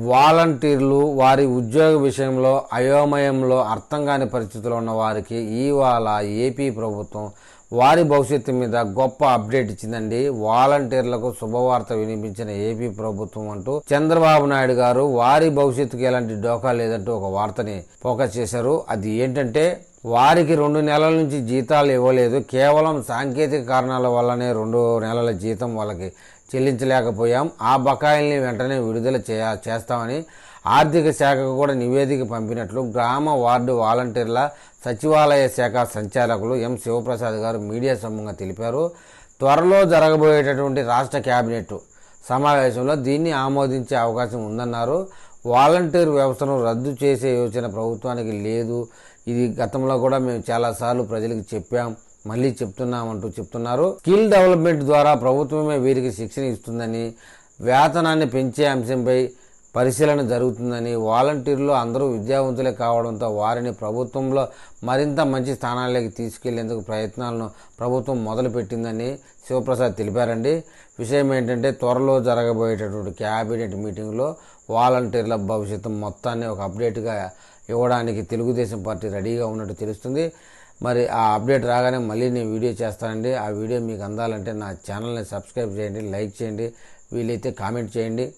వాలంటీర్లు వారి ఉద్యోగ విషయంలో అయోమయంలో అర్థం కాని పరిస్థితుల్లో ఉన్న వారికి ఇవాళ ఏపీ ప్రభుత్వం వారి భవిష్యత్తు మీద గొప్ప అప్డేట్ ఇచ్చిందండి. వాలంటీర్లకు శుభవార్త వినిపించిన ఏపీ ప్రభుత్వం అంటూ చంద్రబాబు నాయుడు గారు వారి భవిష్యత్తుకి ఎలాంటి డోకా లేదంటూ ఒక వార్తని ఫోకస్ చేశారు. అది ఏంటంటే వారికి 2 నెలల నుంచి జీతాలు ఇవ్వలేదు, కేవలం సాంకేతిక కారణాల వల్లనే 2 నెలల జీతం వాళ్ళకి చెల్లించలేకపోయాం, ఆ బకాయిల్ని వెంటనే విడుదల చేస్తామని ఆర్థిక శాఖకు కూడా నివేదిక పంపినట్లు గ్రామ వార్డు వాలంటీర్ల సచివాలయ శాఖ సంచాలకులు ఎం శివప్రసాద్ గారు మీడియా సమ్ముఖంగా తెలిపారు. త్వరలో జరగబోయేటటువంటి రాష్ట్ర కేబినెట్ సమావేశంలో దీన్ని ఆమోదించే అవకాశం ఉందన్నారు. వాలంటీర్ వ్యవస్థను రద్దు చేసే యోచన ప్రభుత్వానికి లేదు, ఇది గతంలో కూడా మేము చాలాసార్లు ప్రజలకు చెప్పాం, మళ్ళీ చెప్తున్నామంటూ చెప్తున్నారు. స్కిల్ డెవలప్మెంట్ ద్వారా ప్రభుత్వమే వీరికి శిక్షణ ఇస్తుందని, వేతనాన్ని పెంచే అంశంపై పరిశీలన జరుగుతుందని, వాలంటీర్లు అందరూ విద్యావంతులే కావడంతో వారిని ప్రభుత్వంలో మరింత మంచి స్థానాల్లోకి తీసుకెళ్లేందుకు ప్రయత్నాలను ప్రభుత్వం మొదలుపెట్టిందని శివప్రసాద్ తెలిపారండి. విషయం ఏంటంటే త్వరలో జరగబోయేటటువంటి క్యాబినెట్ మీటింగ్లో వాలంటీర్ల భవిష్యత్తు మొత్తాన్ని ఒక అప్డేట్గా ఇవ్వడానికి తెలుగుదేశం పార్టీ రెడీగా ఉన్నట్టు తెలుస్తుంది. మరి ఆ అప్డేట్ రాగానే మళ్ళీ నేను వీడియో చేస్తానండి. ఆ వీడియో మీకు అందాలంటే నా ఛానల్ని సబ్స్క్రైబ్ చేయండి, లైక్ చేయండి, వీలైతే కామెంట్ చేయండి.